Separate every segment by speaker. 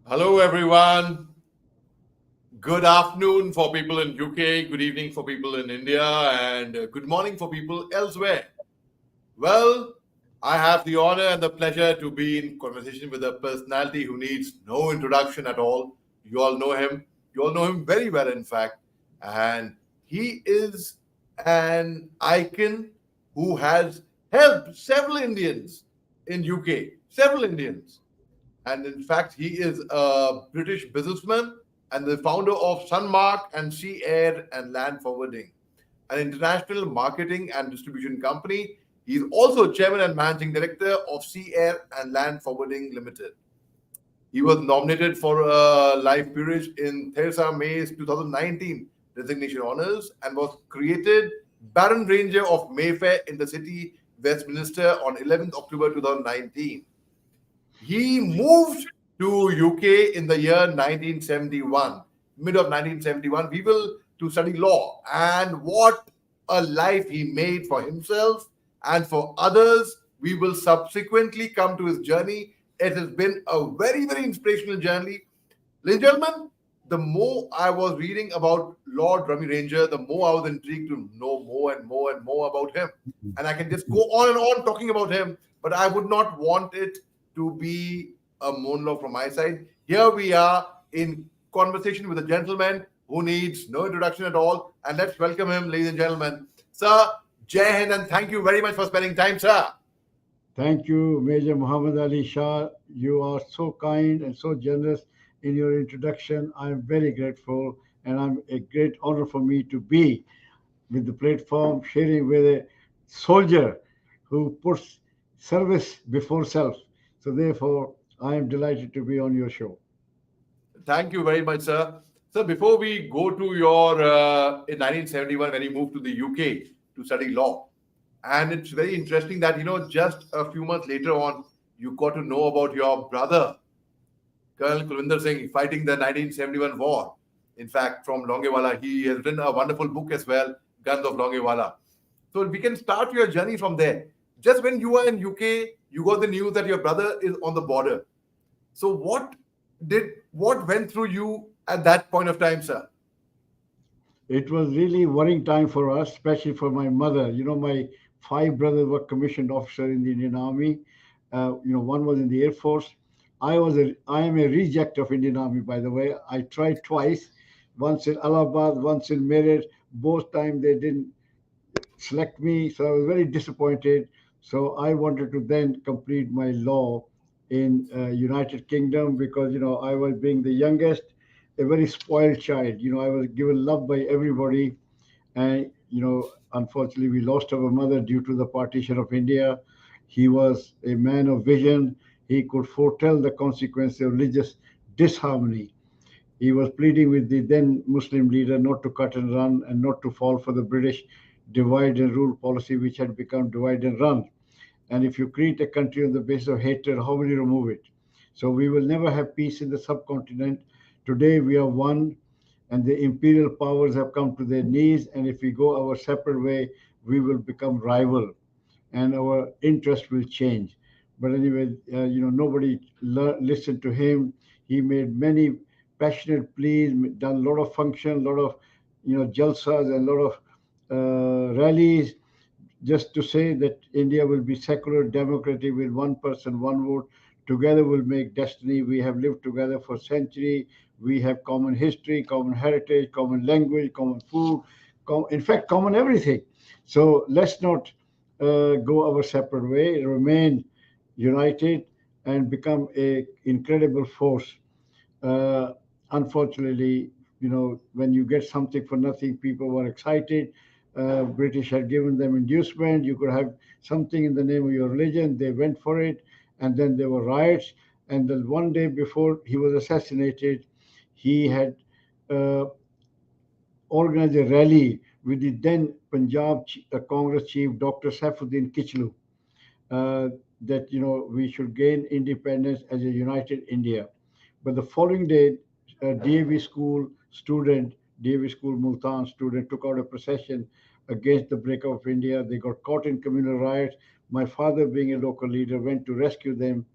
Speaker 1: Hello, everyone. Good afternoon for people in UK, good evening for people in India, and good morning for people elsewhere. Well, I have the honor and the pleasure to be in conversation with a personality who needs no introduction at all. You all know him. You all know him very well, in fact. And he is an icon who has helped several Indians in UK, several Indians. And in fact, he is a British businessman and the founder of Sunmark and Sea Air and Land Forwarding, an international marketing and distribution company. He is also chairman and managing director of Sea Air and Land Forwarding Limited. He was nominated for a life peerage in Theresa May's 2019 resignation honors and was created Baron Ranger of Mayfair in the city Westminster on 11th October 2019. He moved to UK in the year 1971, mid of 1971. We will to study law, and what a life he made for himself and for others. We will subsequently come to his journey. It has been a very, very inspirational journey. Ladies and gentlemen, the more I was reading about Lord Rami Ranger, the more I was intrigued to know more and more and more about him. And I can just go on and on talking about him, but I would not want it to be a monologue from my side. Here we are in conversation with a gentleman who needs no introduction at all. And let's welcome him, ladies and gentlemen. Sir, Jai Hind, and thank you very much for spending time, sir.
Speaker 2: Thank you, Major Mohammed Ali Shah. You are so kind and so generous in your introduction. I am very grateful, and I'm a great honor for me to be with the platform, sharing with a soldier who puts service before self. So, therefore, I am delighted to be on your show.
Speaker 1: Thank you very much, sir. So before we go to your in 1971 when you moved to the UK to study law, and it's very interesting that just a few months later on you got to know about your brother Colonel Kulwinder Singh fighting the 1971 war. In fact, from Longewala, he has written a wonderful book as well, Guns of Longewala. So we can start your journey from there. Just when you were in UK, you got the news that your brother is on the border. So what went through you at that point of time, sir?
Speaker 2: It was really worrying time for us, especially for my mother. My five brothers were commissioned officer in the Indian Army. One was in the Air Force. I am a reject of Indian Army, by the way. I tried twice, once in Allahabad, once in Meerut. Both times they didn't select me, so I was very disappointed. So I wanted to then complete my law in United Kingdom because I was being the youngest, a very spoiled child. I was given love by everybody, and unfortunately we lost our mother due to the partition of India. He was a man of vision. He could foretell the consequences of religious disharmony. He was pleading with the then Muslim leader not to cut and run and not to fall for the British divide and rule policy, which had become divide and run. And if you create a country on the basis of hatred, how will you remove it? So we will never have peace in the subcontinent. Today we are one, and the imperial powers have come to their knees. And if we go our separate way, we will become rival, and our interest will change. But anyway, nobody listened to him. He made many passionate pleas, done a lot of function, a lot of jalsas, and a lot of rallies, just to say that India will be secular, democratic, with one person, one vote. Together we'll make destiny. We have lived together for centuries. We have common history, common heritage, common language, common food, in fact, common everything. So let's not go our separate way, remain united, and become a incredible force. Uh, Unfortunately, when you get something for nothing, people were excited. British had given them inducement. You could have something in the name of your religion. They went for it, and then there were riots. And then one day before he was assassinated, he had uh, organized a rally with the then Punjab Congress chief, Dr. Saifuddin Kichlu, uh, that we should gain independence as a united India. But the following day, DAV school student, DAV school Multan student, took out a procession against the breakup of India. They got caught in communal riots. My father, being a local leader, went to rescue them.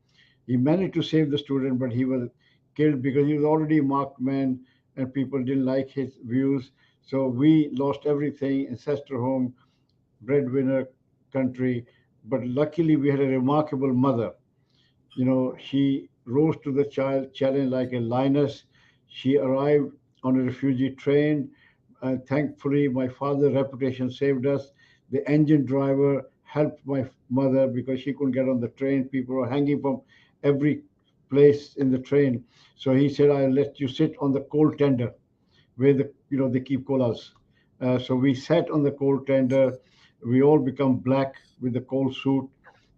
Speaker 2: He managed to save the student, but he was killed because he was already a marked man and people didn't like his views. So we lost everything, ancestor home, breadwinner country. But luckily, we had a remarkable mother. She rose to the child challenge like a lioness. She arrived on a refugee train. Thankfully, my father's reputation saved us. The engine driver helped my mother because she couldn't get on the train. People were hanging from every place in the train. So he said, "I'll let you sit on the coal tender where they keep colas." So we sat on the coal tender. We all become black with the coal suit.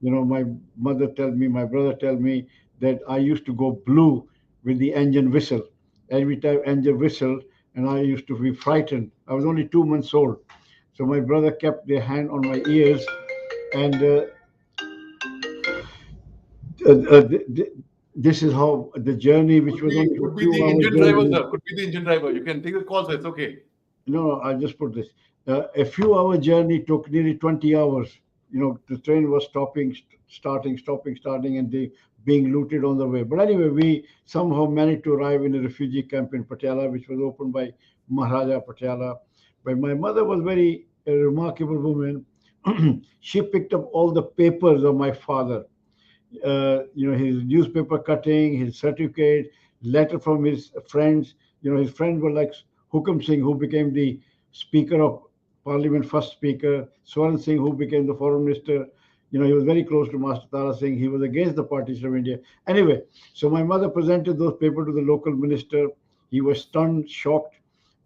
Speaker 2: My mother tell me, my brother tell me that I used to go blue with the engine whistle. Every time engine whistled, and I used to be frightened. I was only 2 months old. So my brother kept their hand on my ears, and this is how the journey, which
Speaker 1: Could
Speaker 2: was
Speaker 1: be
Speaker 2: only a
Speaker 1: could be
Speaker 2: few
Speaker 1: the
Speaker 2: hours
Speaker 1: engine driver,
Speaker 2: journey.
Speaker 1: sir. Could be the engine driver. You can take the call, sir. It's okay.
Speaker 2: No, I just put this. A few hour journey took nearly 20 hours. The train was stopping, starting, stopping, starting, and they being looted on the way. But anyway, we somehow managed to arrive in a refugee camp in Patiala, which was opened by Maharaja Patiala. But my mother was very a remarkable woman. She picked up all the papers of my father, his newspaper cutting, his certificate, letter from his friends. His friends were like Hukam Singh, who became the Speaker of Parliament, first Speaker, Swaran Singh, who became the Foreign Minister. He was very close to Master Tara Singh. He was against the partition of India. Anyway, so my mother presented those papers to the local minister. He was stunned, shocked,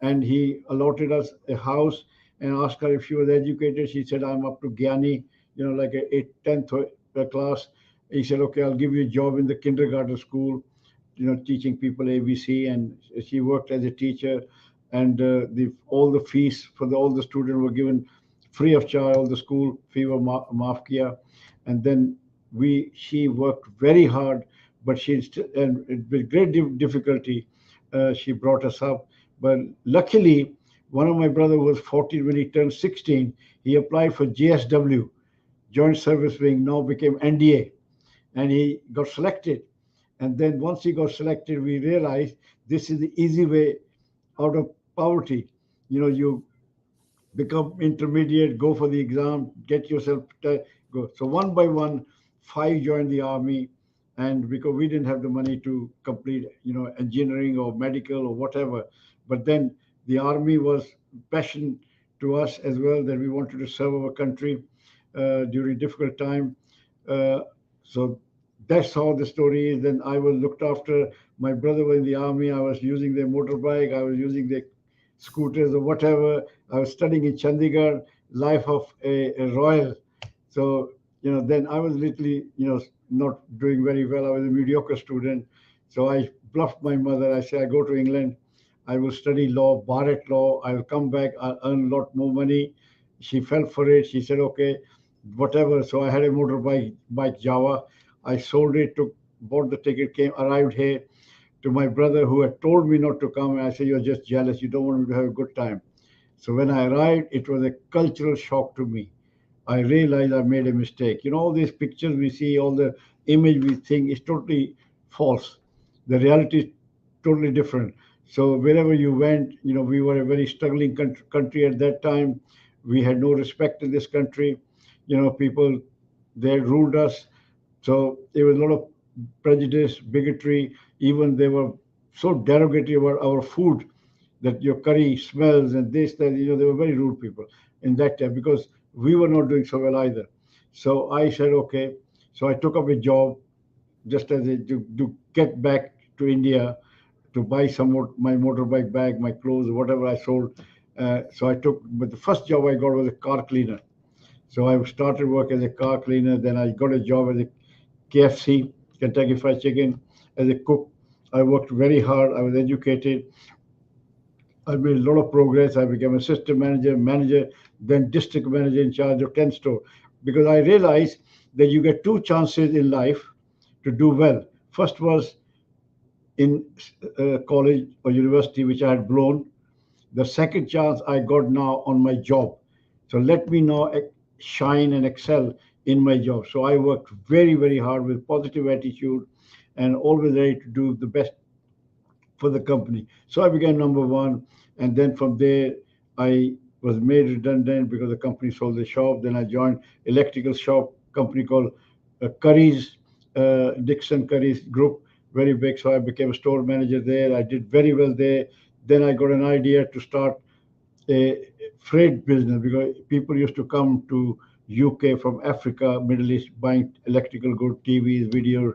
Speaker 2: and he allotted us a house and asked her if she was educated. She said, "I'm up to Gyani, like a 10th class." He said, "Okay, I'll give you a job in the kindergarten school, teaching people ABC." And she worked as a teacher, and all the fees for all the students were given free of charge. All the school fee were maaf kiya. And then she worked very hard, but and with great difficulty, she brought us up. But luckily, one of my brother was 14 when he turned 16. He applied for JSW, Joint Service Wing, now became NDA, and he got selected. And then once he got selected, we realized this is the easy way out of poverty. You become intermediate, go for the exam, get yourself go. So one by one, five joined the army, and because we didn't have the money to complete, engineering or medical or whatever, but then the army was passion to us as well that we wanted to serve our country during difficult time. Uh, so that's how the story is. Then I was looked after. My brother was in the army. I was using their motorbike. I was using their scooters or whatever. I was studying in Chandigarh, life of a royal. So, then I was literally, not doing very well. I was a mediocre student. So I bluffed my mother. I said, I go to England. I will study law, bar at law. I will come back. I'll earn a lot more money. She fell for it. She said, okay, whatever. So I had a motorbike, bike Java. I sold it, bought the ticket, arrived here to my brother who had told me not to come. And I said, "You're just jealous. You don't want me to have a good time." So when I arrived, it was a cultural shock to me. I realized I made a mistake. All these pictures we see, all the image we think is totally false. The reality is totally different. So wherever you went, we were a very struggling country at that time. We had no respect in this country. People, they ruled us. So there was a lot of prejudice, bigotry. Even they were so derogatory about our food that your curry smells and this, that, they were very rude people in that time because we were not doing so well either. So I said, okay. So I took up a job just as to get back to India to buy some more, my motorbike bag, my clothes, whatever I sold. So I took, but the first job I got was a car cleaner. So I started work as a car cleaner. Then I got a job as a KFC, Kentucky Fried Chicken, as a cook. I worked very hard. I was educated. I made a lot of progress. I became assistant manager, then district manager in charge of 10 stores. Because I realized that you get two chances in life to do well. First was in college or university, which I had blown. The second chance I got now on my job. So let me now shine and excel in my job. So I worked very, very hard with positive attitude and always ready to do the best for the company. So I became number one, and then from there I was made redundant because the company sold the shop. Then I joined electrical shop company called Curry's, Dixon Curry's Group, very big. So I became a store manager there. I did very well there. Then I got an idea to start a freight business because people used to come to UK from Africa, Middle East, buying electrical goods, TVs, video,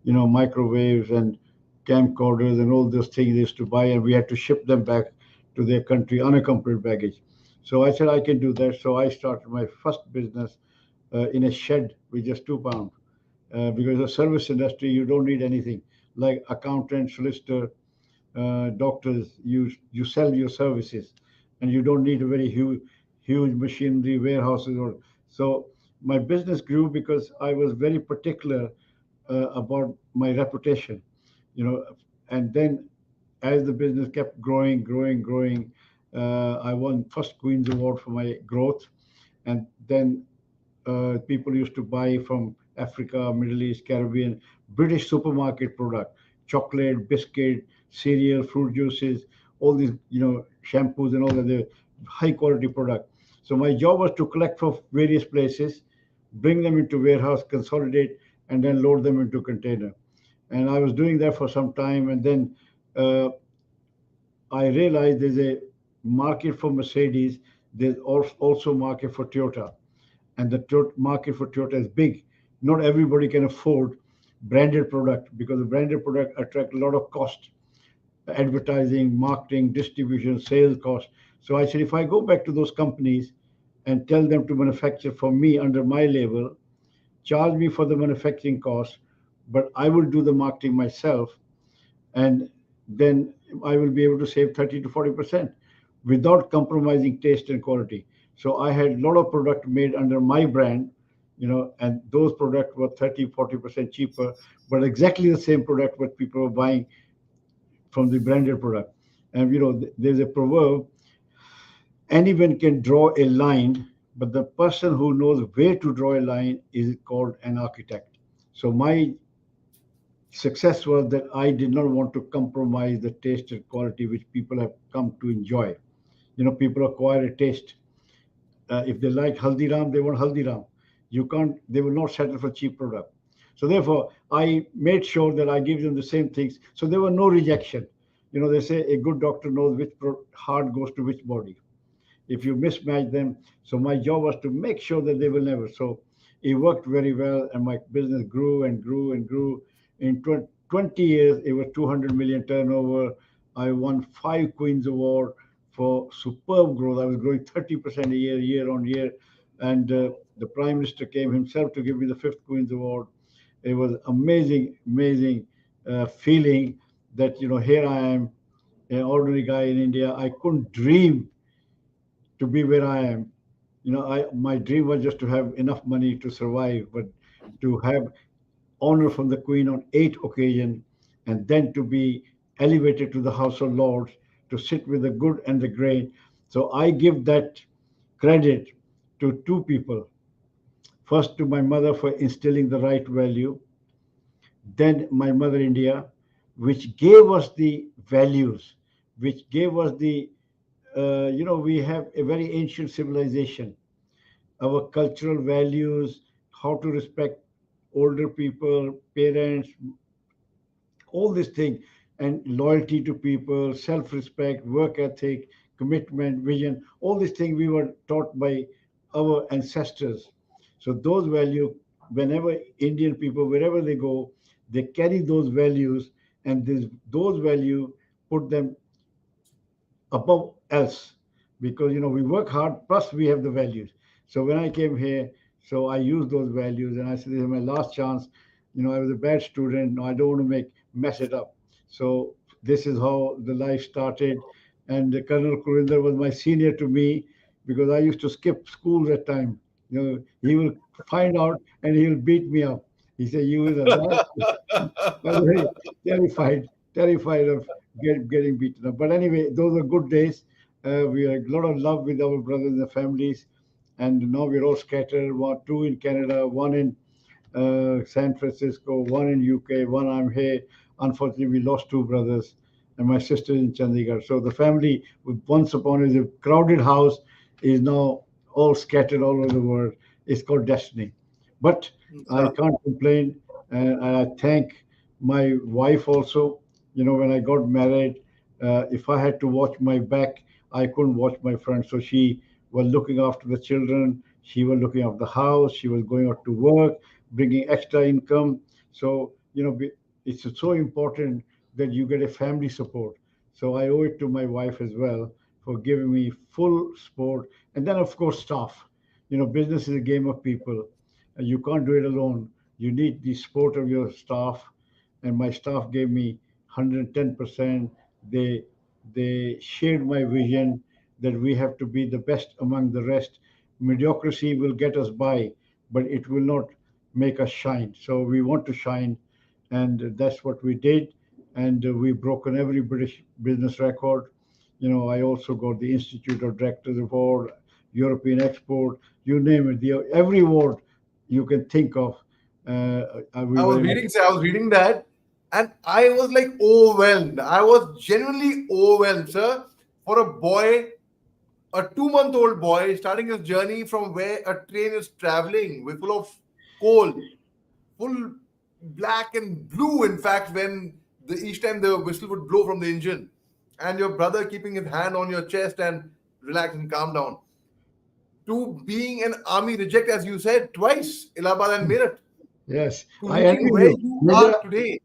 Speaker 2: microwaves and camcorders and all those things they used to buy, and we had to ship them back to their country unaccompanied baggage. So I said I can do that. So I started my first business in a shed with just £2. Because the service industry, you don't need anything like accountant, solicitor, doctors. You sell your services, and you don't need a very huge machinery, warehouses. Or so my business grew because I was very particular about my reputation, you know. And then as the business kept growing, I won first Queen's Award for my growth, and then people used to buy from Africa, Middle East, Caribbean, British supermarket product, chocolate, biscuit, cereal, fruit juices, all these, shampoos and all that, the high quality product. So my job was to collect from various places, bring them into warehouse, consolidate, and then load them into container. And I was doing that for some time, and then uh, I realized there's a market for Mercedes. There's also market for Toyota, and the market for Toyota is big. Not everybody can afford branded product because the branded product attract a lot of cost, advertising, marketing, distribution, sales cost. So I said, if I go back to those companies and tell them to manufacture for me under my label, charge me for the manufacturing cost, but I will do the marketing myself, and then I will be able to save 30 to 40% without compromising taste and quality. So I had a lot of product made under my brand, and those products were 30, 40% cheaper, but exactly the same product what people were buying from the branded product. And there's a proverb: anyone can draw a line, but the person who knows where to draw a line is called an architect. So my success was that I did not want to compromise the taste and quality which people have come to enjoy. People acquire a taste. If they like Haldiram, they want Haldiram. You can't, they will not settle for cheap product. So therefore, I made sure that I give them the same things. So there were no rejection. They say a good doctor knows which heart goes to which body if you mismatch them. So my job was to make sure that they will never. So it worked very well, and my business grew and grew and grew. In 20 years, it was 200 million turnover. I won 5 Queen's Award for superb growth. I was growing 30% a year, year on year. And the Prime Minister came himself to give me the 5th Queen's Award. It was amazing, amazing feeling that, here I am, an ordinary guy in India. I couldn't dream to be where I am. My dream was just to have enough money to survive, but to have honor from the Queen on 8 occasions, and then to be elevated to the House of Lords, to sit with the good and the great. So I give that credit to two people. First, to my mother for instilling the right value, then my mother India, which gave us the values, which gave us the, we have a very ancient civilization, our cultural values, how to respect older people, parents, all these things, and loyalty to people, self-respect, work ethic, commitment, vision, all these things we were taught by our ancestors. So those values, whenever Indian people, wherever they go, they carry those values, and those values put them above else, because we work hard plus we have the values. So when I came here, so I used those values, and I said, this is my last chance. I was a bad student. No, I don't want to mess it up. So this is how the life started. And Colonel Kurinder was my senior to me because I used to skip school that time. He will find out and he will beat me up. He said, you is a last. I was very terrified of getting beaten up. But anyway, those are good days. We had a lot of love with our brothers and families, and now we're all scattered. Two in Canada, one in San Francisco, one in UK, one I'm here. Unfortunately, we lost two brothers, and my sister in Chandigarh. So the family, once upon is a crowded house, is now all scattered all over the world. It's called destiny. But I
Speaker 1: Yeah.
Speaker 2: can't complain, and I thank my wife also. You know, when I got married, if I had to watch my back, I couldn't watch my front. So she was looking after the children. She was looking after the house. She was going out to work, bringing extra income. So it's so important that you get a family support. So I owe it to my wife as well for giving me full support. And then, of course, staff. Business is a game of people. And you can't do it alone. You need the support of your staff. And my staff gave me 110%. They shared my vision that we have to be the best among the rest. Mediocrity will get us by, but it will not make us shine. So we want to shine, and that's what we did. And we've broken every British business record. I also got the Institute of Directors Award, European Export, you name it, every award you can think of. We were in.
Speaker 1: I was reading that, and I was like overwhelmed. I was genuinely overwhelmed, sir. For a boy, a 2 month old boy starting his journey from where a train is traveling with full of coal, full black and blue, in fact, when each time the whistle would blow from the engine, and your brother keeping his hand on your chest and relax and calm down, to being an army reject, as you said, twice, Allahabad and Meerut,
Speaker 2: Yes,
Speaker 1: to
Speaker 2: I envy
Speaker 1: reaching where
Speaker 2: you.
Speaker 1: you
Speaker 2: Major,
Speaker 1: are today.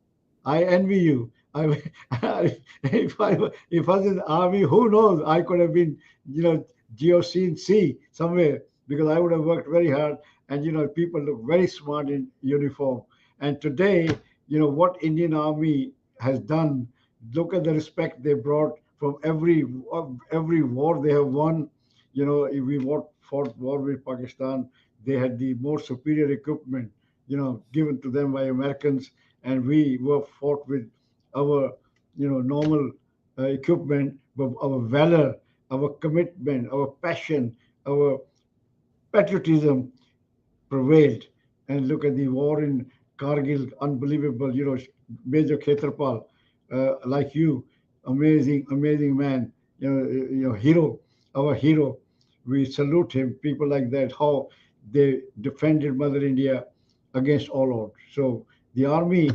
Speaker 2: I envy you. If I was in the army, who knows? I could have been, GOC in C somewhere, because I would have worked very hard. And people look very smart in uniform. And today, what Indian Army has done. Look at the respect they brought from every war they have won. If we fought war with Pakistan, they had the more superior equipment, given to them by Americans, and we were fought with our, normal equipment, but our valor, our commitment, our passion, our patriotism prevailed. And look at the war in Kargil, unbelievable. Major Khetarpal, like you, amazing, amazing man. Hero, our hero. We salute him. People like that, how they defended Mother India against all odds. So the army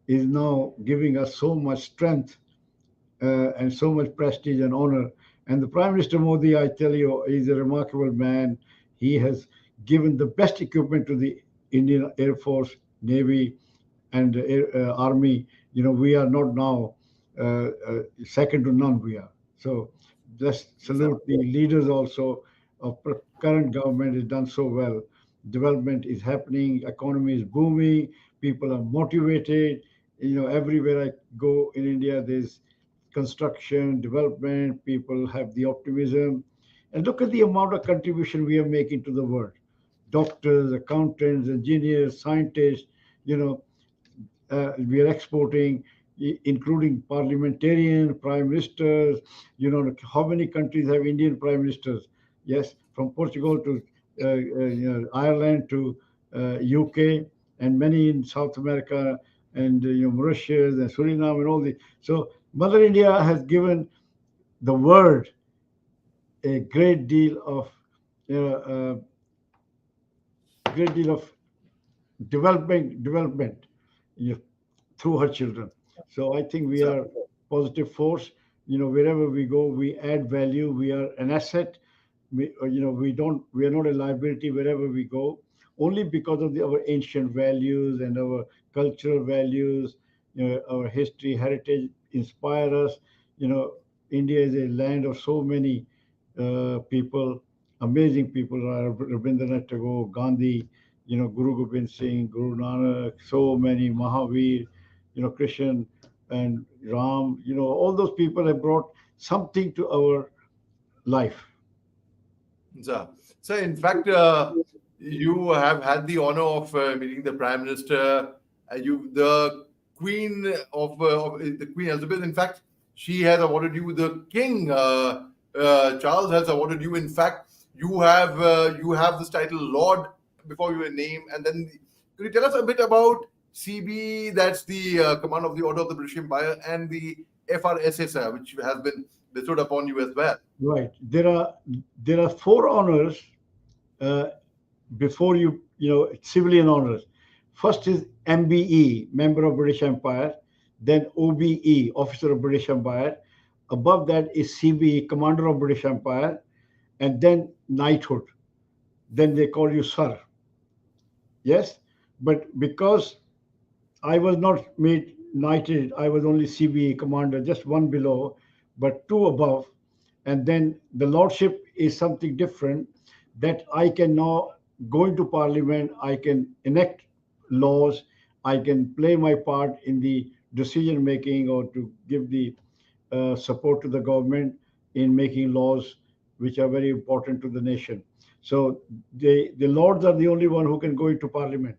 Speaker 2: is now giving us so much strength and so much prestige and honor. And the Prime Minister Modi, I tell you, is a remarkable man. He has given the best equipment to the Indian Air Force, Navy, and Army. We are not now second to none. We are. So let's salute the leaders also of current government has done so well. Development is happening, economy is booming, people are motivated. Everywhere I go in India, there's construction, development, people have the optimism. And look at the amount of contribution we are making to the world. Doctors, accountants, engineers, scientists, you know, we are exporting, including parliamentarians, prime ministers. How many countries have Indian prime ministers? Yes, from Portugal to Ireland to UK, and many in South America, and Mauritius and Suriname and all the. So Mother India has given the world a great deal of development, you know, through her children. So I think we
Speaker 1: Sir.
Speaker 2: are positive force. Wherever we go, we add value. We are an asset. We are not a liability wherever we go. Only because of our ancient values and our cultural values, our history, heritage inspire us. India is a land of so many people, amazing people. Rabindranath Tagore, Gandhi, Guru Gobind Singh, Guru Nanak, so many Mahavir, Krishna and Ram. All those people have brought something to our life.
Speaker 1: Sir, so in fact, you have had the honor of meeting the Prime Minister. The Queen of the Queen Elizabeth. In fact, she has awarded you. The King Charles has awarded you. In fact, you have this title Lord before your name. And then, could you tell us a bit about CBE? That's the Command of the Order of the British Empire, and the FRSA, sir, which has been bestowed upon you as well.
Speaker 2: Right. There are four honors uh, before civilian honors. First is MBE, Member of British Empire, then OBE, Officer of British Empire. Above that is CBE, Commander of British Empire, and then knighthood. Then they call you Sir. Yes, but because I was not made knighted, I was only CBE commander, just one below, but two above. And then the lordship is something different, that I can now go into parliament, I can enact laws, I can play my part in the decision making, or to give the support to the government in making laws which are very important to the nation. So the lords are the only one who can go into parliament,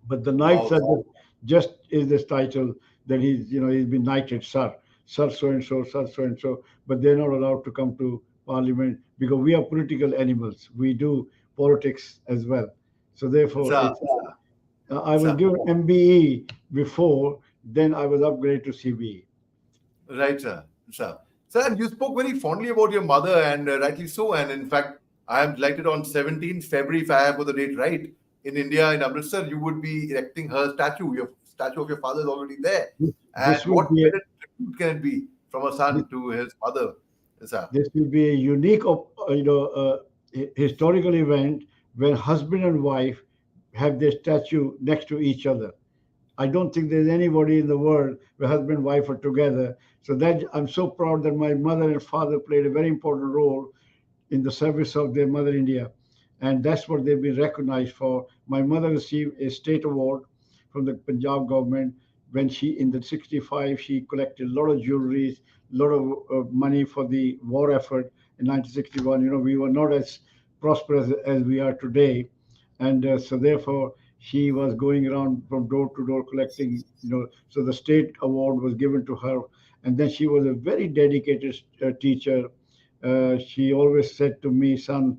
Speaker 2: but the knights
Speaker 1: Wow.
Speaker 2: are just is this title, that he's been knighted, sir so and so, sir so and so, but they're not allowed to come to parliament because we are political animals. We do politics as well. So therefore,
Speaker 1: Sir,
Speaker 2: it's I was
Speaker 1: sir.
Speaker 2: given MBE before, then I was upgraded to CBE.
Speaker 1: Right, sir. Sir. Sir, and you spoke very fondly about your mother, and rightly so. And in fact, I am delighted on 17th February, if I have got the date right, in India, in Amritsar, you would be erecting her statue. Your statue of your father is already there. And
Speaker 2: This will
Speaker 1: what
Speaker 2: be a
Speaker 1: better tribute can it be from a
Speaker 2: this,
Speaker 1: son to his mother, sir?
Speaker 2: this will be a unique historical event when husband and wife have their statue next to each other. I don't think there's anybody in the world where husband and wife are together. So that I'm so proud that my mother and father played a very important role in the service of their mother India. And that's what they've been recognized for. My mother received a state award from the Punjab government when in the 65, she collected a lot of jewelries, a lot of money for the war effort in 1961. We were not as prosperous as we are today. And so therefore, she was going around from door to door collecting, so the state award was given to her. And then she was a very dedicated teacher. She always said to me, son,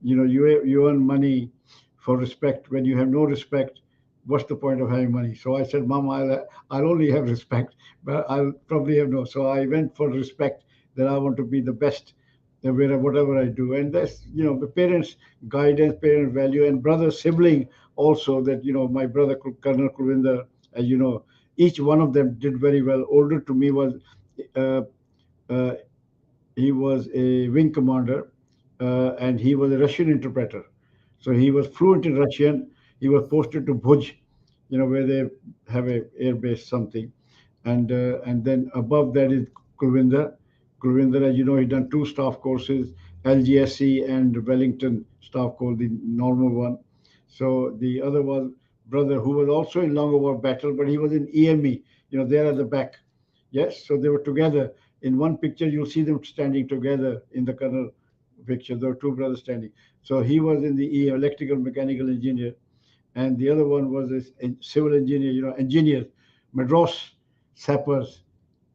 Speaker 2: you earn money for respect. When you have no respect, what's the point of having money? So I said, Mom, I'll only have respect, but I'll probably have no. So I went for respect, that I want to be the best whatever I do. And that's, the parents' guidance, parent value, and brother sibling also, that, my brother, Colonel Kulwinder, each one of them did very well. Older to me was uh, uh, he was a wing commander, and he was a Russian interpreter. So he was fluent in Russian. He was posted to Bhuj, where they have a air base something. And then above that is Kulwinder. Kulwinder, as you know, he done two staff courses, LGSC and Wellington staff course, the normal one. So the other was brother who was also in Long War battle, but he was in EME, there at the back. Yes, so they were together. In one picture, you'll see them standing together in the colonel picture. There were two brothers standing. So he was in the electrical mechanical engineer, and the other one was a civil engineer, engineers, Madras sappers.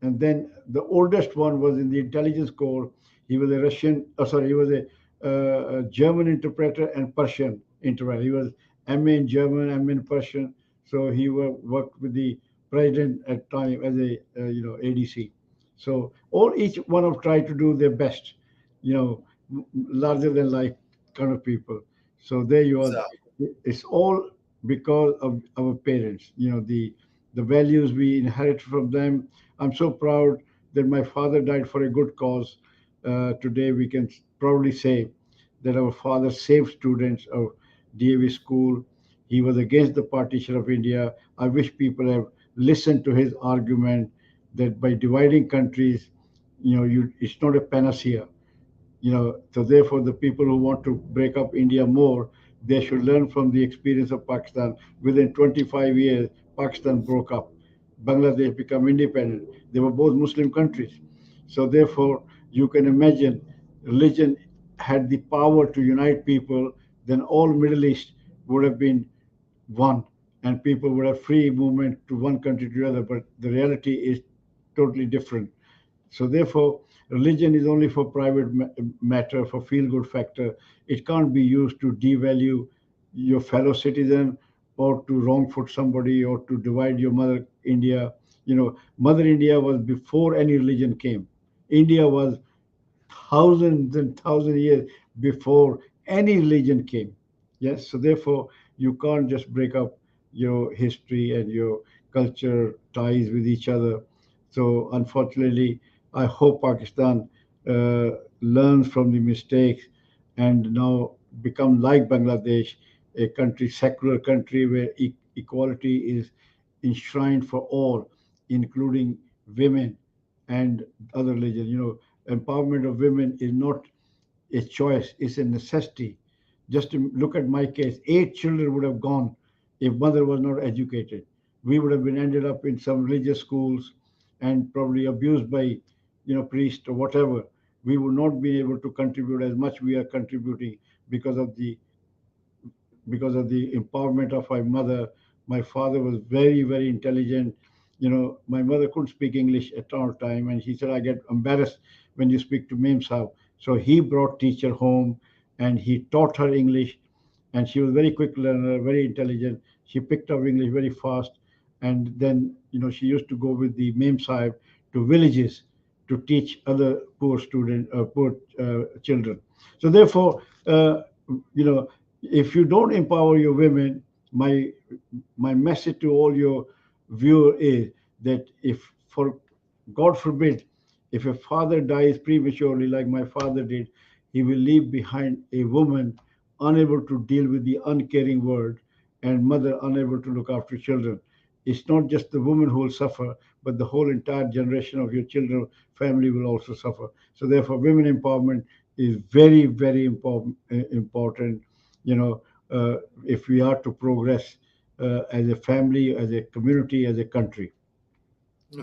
Speaker 2: And then the oldest one was in the intelligence corps. He was a he was a German interpreter and Persian interpreter. He was MA in German, MA in Persian. So he worked with the president at time as a ADC. So each one have tried to do their best, larger than life kind of people. So there you are.
Speaker 1: Sir.
Speaker 2: It's all because of our parents. The values we inherit from them. I'm so proud that my father died for a good cause. Today we can proudly say that our father saved students of DAV school. He was against the partition of India. I wish people have listened to his argument that by dividing countries, it's not a panacea. So therefore, the people who want to break up India more, they should learn from the experience of Pakistan. Within 25 years, Pakistan broke up. Bangladesh became independent. They were both Muslim countries. So therefore, you can imagine religion had the power to unite people, then all Middle East would have been one, and people would have free movement to one country to the other. But the reality is totally different. So therefore, religion is only for private matter, for feel-good factor. It can't be used to devalue your fellow citizen, or to wrong foot somebody, or to divide your mother India. Mother India was before any religion came. India was thousands and thousands of years before any religion came. Yes, so therefore you can't just break up your history and your culture ties with each other. So unfortunately, I hope Pakistan uh, learns from the mistakes and now become like Bangladesh, a country, secular country where equality is enshrined for all, including women and other religions. Empowerment of women is not a choice, it's a necessity. Just to look at my case, 8 children would have gone if mother was not educated. We would have been ended up in some religious schools and probably abused by, priests or whatever. We would not be able to contribute as much we are contributing because of the empowerment of my mother. My father was very, very intelligent. My mother couldn't speak English at all time, and she said, "I get embarrassed when you speak to Mem Sahib." So he brought teacher home, and he taught her English, and she was very quick learner, very intelligent. She picked up English very fast, and then she used to go with the Mem Sahib to villages to teach other poor student, poor children. So therefore, you know, if you don't empower your women, my message to all your viewer is that if, for God forbid, if a father dies prematurely like my father did, he will leave behind a woman unable to deal with the uncaring world and mother unable to look after children. It's not just the woman who will suffer, but the whole entire generation of your children, family will also suffer. So therefore, women empowerment is very, very important. You know, if we are to progress as a family, as a community, as a country.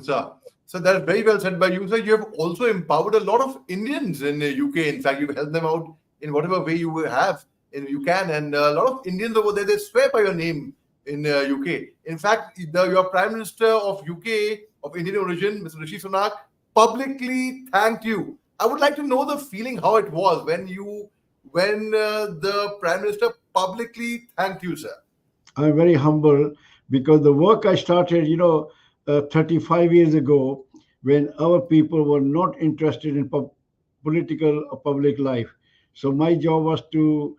Speaker 1: So, so that's very well said by you, sir. You have also empowered a lot of Indians in the UK. In fact, you've helped them out in whatever way you have, and you can. And a lot of Indians over there, they swear by your name in UK. In fact, your Prime Minister of UK of Indian origin, Mr. Rishi Sunak, publicly thanked you. I would like to know the feeling how it was when the Prime Minister publicly thanked you, sir.
Speaker 2: I'm very humble because the work I started, 35 years ago, when our people were not interested in political or public life. So my job was to,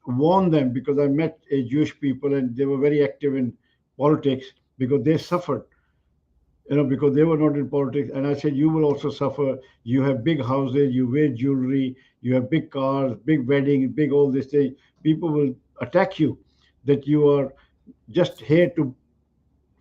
Speaker 2: warn them because I met a Jewish people and they were very active in politics because they suffered, because they were not in politics. And I said, you will also suffer. You have big houses, you wear jewelry, you have big cars, big weddings, big all this thing. People will attack you that you are just here to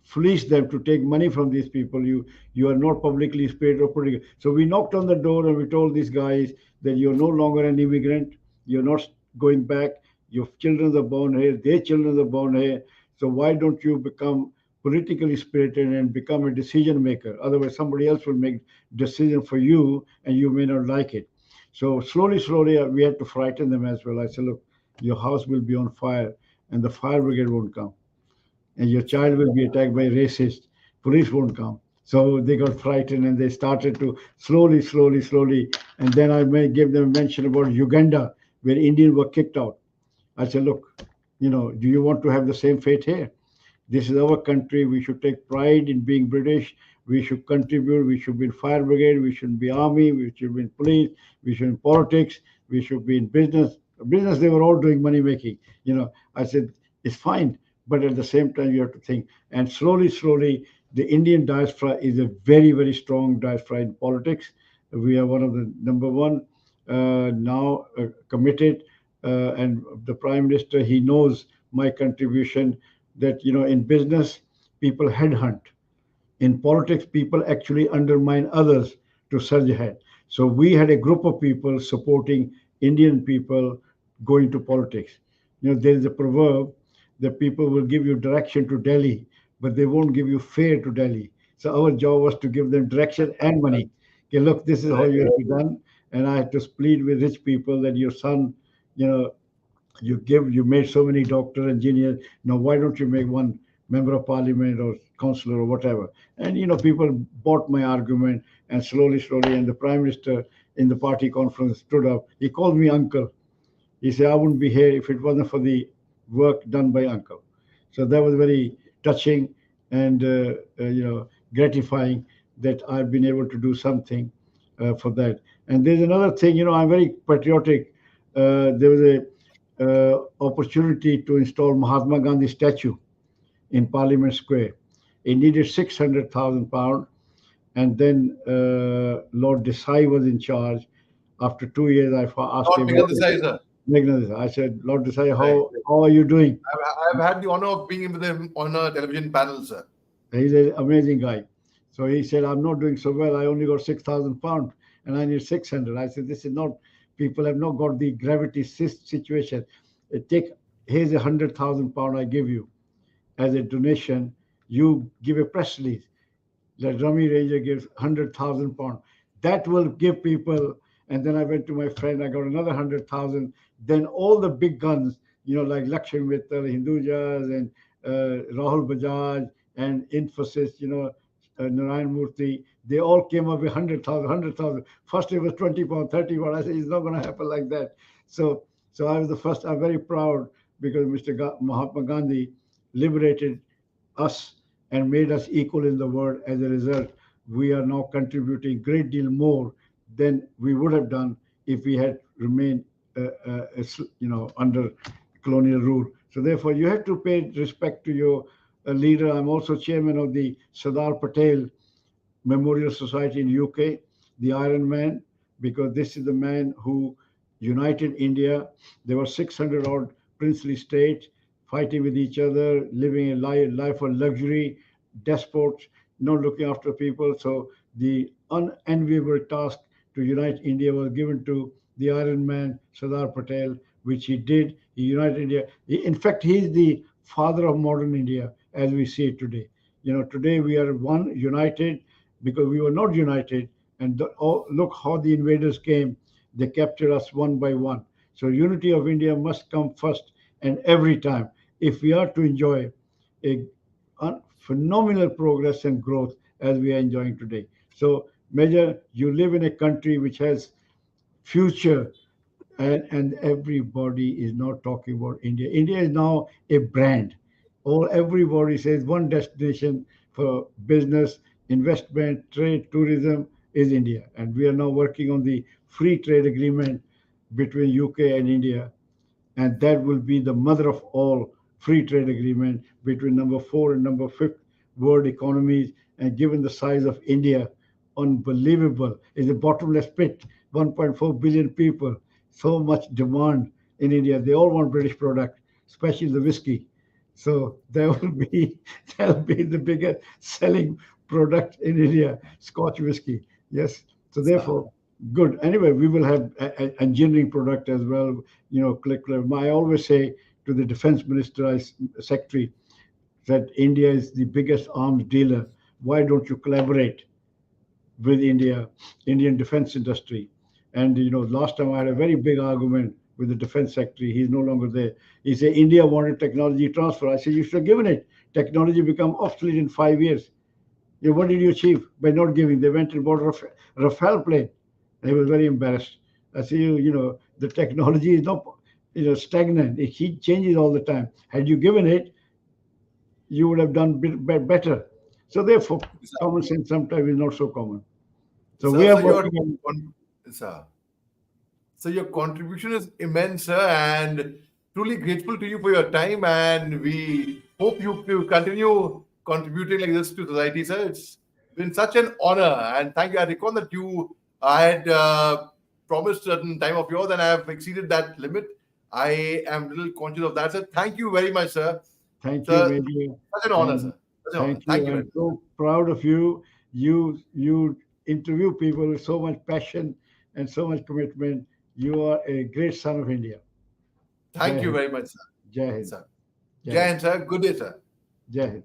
Speaker 2: fleece them to take money from these people. You are not publicly spared or political. So we knocked on the door and we told these guys that you're no longer an immigrant. You're not going back. Your children are born here. Their children are born here. So why don't you become politically spirited and become a decision maker? Otherwise, somebody else will make decision for you, and you may not like it. So slowly, slowly, we had to frighten them as well. I said, look, your house will be on fire, and the fire brigade won't come, and your child will be attacked by racists. Police won't come. So they got frightened and they started to slowly, slowly, slowly. And then I may give them a mention about Uganda, where Indians were kicked out. I said, look, do you want to have the same fate here? This is our country. We should take pride in being British. We should contribute. We should be in fire brigade. We should be army. We should be in police. We should be in politics. We should be in business. Business, they were all doing money making. I said, it's fine. But at the same time, you have to think. And slowly, slowly, the Indian diaspora is a very, very strong diaspora in politics. We are one of the number one now committed. And the Prime Minister, he knows my contribution that, in business, people headhunt. In politics, people actually undermine others to surge ahead. So we had a group of people supporting Indian people going to politics. There is a proverb that people will give you direction to Delhi, but they won't give you fare to Delhi. So our job was to give them direction and money. Okay, look, this is how
Speaker 1: Correct.
Speaker 2: you have to be done. And I had to plead with rich people that your son, you know, you made so many doctors, engineers. Now why don't you make one member of parliament or councillor or whatever? And people bought my argument, and slowly, slowly, and the prime minister in the party conference stood up. He called me uncle. He said, I wouldn't be here if it wasn't for the work done by uncle. So that was very touching. And gratifying that I've been able to do something for that. And there's another thing, I'm very patriotic. There was a opportunity to install Mahatma Gandhi statue in Parliament Square. It needed 600,000 pounds, and then Lord Desai was in charge. After 2 years, I asked
Speaker 1: Lord
Speaker 2: him,
Speaker 1: Megan Desai, sir.
Speaker 2: I said, Lord Desai,
Speaker 1: Right.
Speaker 2: how are you doing?
Speaker 1: I've had the honor of being with him on a television panel, sir.
Speaker 2: He's an amazing guy. So he said, I'm not doing so well. I only got 6,000 pounds and I need 600. I said, this is not, people have not got the gravity situation. Take, here's 100,000 pound I give you as a donation. You give a press release that Rami Ranger gives 100,000 pound. That will give people. And then I went to my friend, I got another 100,000. Then all the big guns, like Lakshmi Mittal, Hindujas, and Rahul Bajaj, and Infosys, Narayan Murthy, they all came up with 100,000. First it was 20 pound, 30 pound. I said, it's not going to happen like that. So I was the first. I'm very proud because Mahatma Gandhi liberated us and made us equal in the world. As a result, we are now contributing great deal more than we would have done if we had remained, under colonial rule. So therefore, you have to pay respect to your leader. I'm also chairman of the Sardar Patel Memorial Society in UK, the Iron Man, because this is the man who united India. There were 600 odd princely states fighting with each other, living a life of luxury, despots, not looking after people. So the unenviable task to unite India was given to the Iron Man, Sardar Patel, which he did. He united India. In fact, he is the father of modern India as we see it today. Today we are one, united, because we were not united. And look how the invaders came. They captured us one by one. So unity of India must come first and every time if we are to enjoy a phenomenal progress and growth as we are enjoying today. So, Major, you live in a country which has future, and everybody is not talking about India. India is now a brand. Everybody says one destination for business, investment, trade, tourism is India, and we are now working on the free trade agreement between UK and India, and that will be the mother of all free trade agreement between number four and number fifth world economies. And given the size of India, unbelievable. It's a bottomless pit, 1.4 billion people, so much demand in India. They all want British product, especially the whiskey. So there will be that will be the biggest selling product in India, Scotch whiskey. Yes. So
Speaker 1: Sir.
Speaker 2: therefore, good. Anyway, we will have engineering product as well. I always say to the defense minister, secretary, that India is the biggest arms dealer. Why don't you collaborate with Indian defense industry? And last time I had a very big argument with the defense secretary. He's no longer there. He said India wanted technology transfer. I said you should have given it. Technology become obsolete in 5 years. What did you achieve by not giving? They went and bought a Rafale plane. He was very embarrassed. I said, the technology is not, stagnant. It changes all the time. Had you given it, you would have done better. So therefore,
Speaker 1: Sir.
Speaker 2: common sense sometimes is not so common. So we
Speaker 1: Sir,
Speaker 2: are
Speaker 1: so
Speaker 2: working on.
Speaker 1: sir. So your contribution is immense, sir, and truly grateful to you for your time. And we hope you continue contributing like this to society, sir. It's been such an honor, and thank you. I recall that I had promised certain time of yours, and I have exceeded that limit. I am a little conscious of that, sir. Thank you very much, sir.
Speaker 2: Thank you,
Speaker 1: Sir,
Speaker 2: Major,
Speaker 1: such an honor,
Speaker 2: and
Speaker 1: sir. Such an honor.
Speaker 2: thank you.
Speaker 1: Thank you very
Speaker 2: I'm
Speaker 1: much.
Speaker 2: so proud of you. You interview people with so much passion and so much commitment. You are a great son of India. Jai
Speaker 1: Thank you
Speaker 2: Hind,
Speaker 1: very much, sir.
Speaker 2: Jai Hind,
Speaker 1: Sir.
Speaker 2: Jai
Speaker 1: Jai
Speaker 2: Hind,
Speaker 1: Hind, sir. Good day, sir.
Speaker 2: Jai Hind.